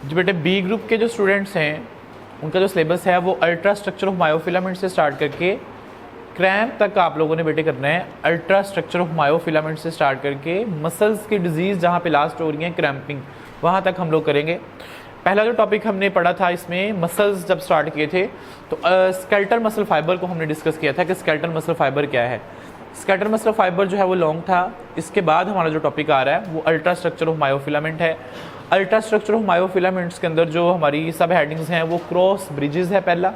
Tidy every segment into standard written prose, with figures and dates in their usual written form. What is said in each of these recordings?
जो बेटे B group के जो स्टूडेंट्स हैं उनका जो सिलेबस है वो अल्ट्रा स्ट्रक्चर ऑफ मायोफिलामेंट से स्टार्ट करके क्रैम्प तक आप लोगों ने बेटे करना है। अल्ट्रा स्ट्रक्चर ऑफ मायोफिलामेंट से स्टार्ट करके मसल्स की डिजीज़ जहाँ पे लास्ट हो रही है क्रैम्पिंग, वहाँ तक हम लोग करेंगे। पहला जो टॉपिक हमने पढ़ा था इसमें मसल्स जब स्टार्ट किए थे तो स्केलेटल मसल फाइबर को हमने डिस्कस किया था कि स्केलेटल मसल फाइबर क्या है। स्केलेटल मसल फाइबर जो है वो लॉन्ग था। इसके बाद हमारा जो टॉपिक आ रहा है वो अल्ट्रा स्ट्रक्चर ऑफ मायोफिलामेंट है। अल्ट्रा स्ट्रक्चर ऑफ मायोफिलामेंट्स के अंदर जो हमारी सब हेडिंग्स हैं वो क्रॉस ब्रिजेस है पहला,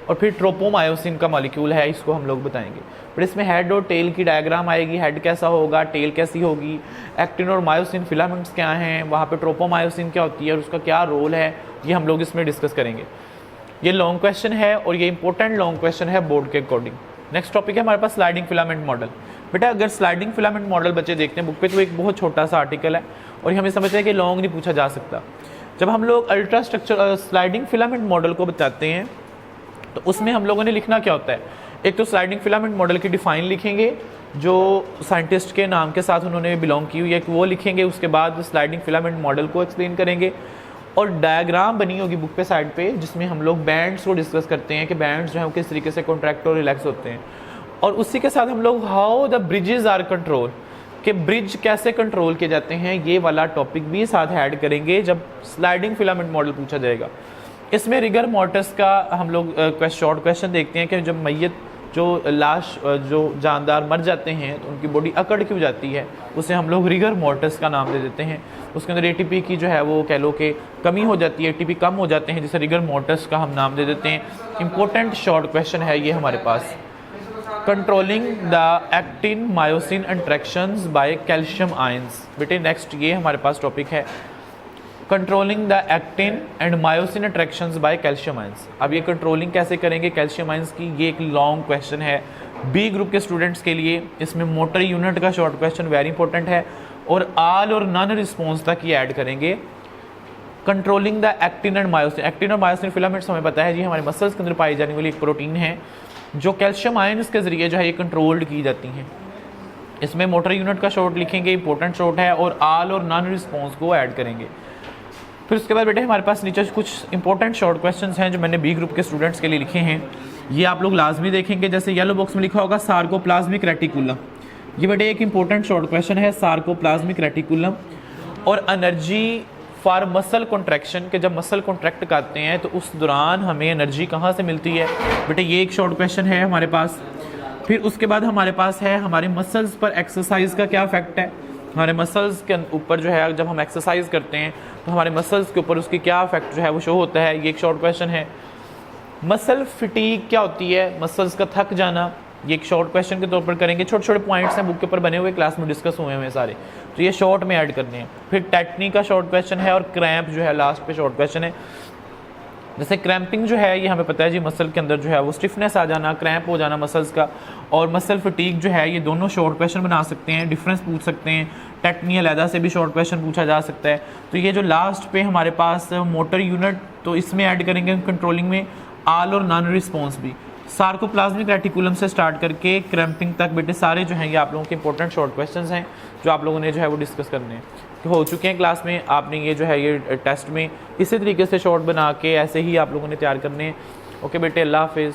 और फिर ट्रोपोमायोसिन का मॉलिक्यूल है, इसको हम लोग बताएंगे। फिर इसमें हेड और टेल की डायग्राम आएगी, हेड कैसा होगा, टेल कैसी होगी, एक्टिन और मायोसिन फिलामेंट्स क्या हैं, वहाँ पे ट्रोपोमायोसिन क्या होती है और उसका क्या रोल है, ये हम लोग इसमें डिस्कस करेंगे। ये लॉन्ग क्वेश्चन है और ये इंपॉर्टेंट लॉन्ग क्वेश्चन है बोर्ड के अकॉर्डिंग। नेक्स्ट टॉपिक है हमारे पास स्लाइडिंग फिलामेंट मॉडल। बेटा अगर स्लाइडिंग फिलामेंट मॉडल बच्चे देखते हैं बुक पे तो एक बहुत छोटा सा आर्टिकल है और ये हमें समझते हैं कि लॉन्ग नहीं पूछा जा सकता। जब हम लोग ultra structure sliding filament model को बताते हैं तो उसमें हम लोगों ने लिखना क्या होता है, एक तो स्लाइडिंग फिलामेंट मॉडल की डिफाइन लिखेंगे जो साइंटिस्ट के नाम के साथ उन्होंने बिलोंग की हुई है वो लिखेंगे, उसके बाद स्लाइडिंग फिलामेंट मॉडल को एक्सप्लेन करेंगे और डायग्राम बनी होगी बुक पे साइड पे जिसमें हम लोग बैंड्स को डिस्कस करते हैं कि बैंड्स जो है वो किस तरीके से कॉन्ट्रैक्ट और रिलैक्स होते हैं, और उसी के साथ हम लोग how the bridges are control कि ब्रिज कैसे कंट्रोल किए जाते हैं ये वाला टॉपिक भी साथ ऐड करेंगे जब स्लाइडिंग फिलामेंट मॉडल पूछा जाएगा। इसमें रिगर मोर्टस का हम लोग शॉर्ट क्वेश्चन देखते हैं कि जब मैयत जो लाश जो जानदार मर जाते हैं तो उनकी बॉडी अकड़ क्यों जाती है, उसे हम लोग रिगर मोर्टस का नाम दे देते हैं। उसके अंदर एटीपी की जो है वो कह लो कि कमी हो जाती है, एटीपी कम हो जाते हैं, जिसे रिगर मोर्टस का हम नाम दे देते हैं। इंपॉर्टेंट शॉर्ट क्वेश्चन है ये हमारे पास। Controlling the actin myosin interactions by calcium ions. बेटे नेक्स्ट ये हमारे पास टॉपिक है controlling the actin and myosin attractions by calcium ions. अब ये कंट्रोलिंग कैसे करेंगे कैल्शियम आयंस की, ये एक लॉन्ग क्वेश्चन है बी ग्रुप के स्टूडेंट्स के लिए। इसमें मोटर यूनिट का शॉर्ट क्वेश्चन वेरी इंपॉर्टेंट है और आल और नन रिस्पॉन्स तक ये ऐड करेंगे। Controlling the actin and myosin, actin और मायोसिन फिलामेंट्स हमें पता है जी हमारे मसल्स के अंदर पाई जाने वाली एक प्रोटीन है जो कैल्शियम आयंस के जरिए जो है ये कंट्रोल्ड की जाती हैं। इसमें मोटर यूनिट का शॉर्ट लिखेंगे, इंपॉर्टेंट शॉर्ट है, और आल और नन रिस्पॉन्स को ऐड करेंगे। फिर उसके बाद बेटे हमारे पास नीचे कुछ इंपॉर्टेंट शॉर्ट क्वेश्चंस हैं जो मैंने बी ग्रुप के स्टूडेंट्स के लिए लिखे हैं, ये आप लोग लाजमी देखेंगे। जैसे येलो बॉक्स में लिखा होगा सार्कोप्लाज्मिक रेटिकुलम, ये बेटे एक इंपॉर्टेंट शॉर्ट क्वेश्चन है सार्कोप्लाज्मिक रेटिकुलम। और एनर्जी फॉर मसल कॉन्ट्रैक्शन के जब मसल कॉन्ट्रैक्ट करते हैं तो उस दौरान हमें एनर्जी कहाँ से मिलती है, बेटे ये एक शॉर्ट क्वेश्चन है हमारे पास। फिर उसके बाद हमारे पास है हमारे मसल्स पर एक्सरसाइज का क्या इफेक्ट है, हमारे मसल्स के ऊपर जो है जब हम एक्सरसाइज करते हैं तो हमारे मसल्स के ऊपर उसकी क्या इफेक्ट जो है वो शो होता है, ये एक शॉर्ट क्वेश्चन है। मसल फिटीग क्या होती है, मसल्स का थक जाना, ये एक शॉर्ट क्वेश्चन के तौर पर करेंगे। छोटे छोटे पॉइंट्स हैं बुक के ऊपर बने हुए, क्लास में डिस्कस हुए हैं सारे, तो ये शॉर्ट में ऐड करने हैं। फिर टेटनी का शॉर्ट क्वेश्चन है और क्रैम्प जो है लास्ट पे शॉर्ट क्वेश्चन है। जैसे क्रैम्पिंग जो है ये हमें पता है जी मसल के अंदर जो है वो स्टिफनेस आ जाना, क्रैम्प हो जाना मसल्स का, और मसल फटीग जो है ये दोनों शॉर्ट क्वेश्चन बना सकते हैं, डिफरेंस पूछ सकते हैं। टेटनी अलहदा से भी शॉर्ट क्वेश्चन पूछा जा सकता है। तो ये जो लास्ट पे हमारे पास मोटर यूनिट, तो इसमें ऐड करेंगे कंट्रोलिंग में आल और नॉन रिस्पॉन्स भी। सार्कोप्लाज्मिक रेटिकुलम से स्टार्ट करके क्रैम्पिंग तक बेटे सारे जो हैं ये आप लोगों के इंपॉर्टेंट शॉर्ट क्वेश्चंस हैं जो आप लोगों ने जो है वो डिस्कस करने हैं, तो हो चुके हैं क्लास में। आपने ये जो है ये टेस्ट में इसी तरीके से शॉर्ट बना के ऐसे ही आप लोगों ने तैयार करने हैं। ओके बेटे, अल्लाह हाफिज़।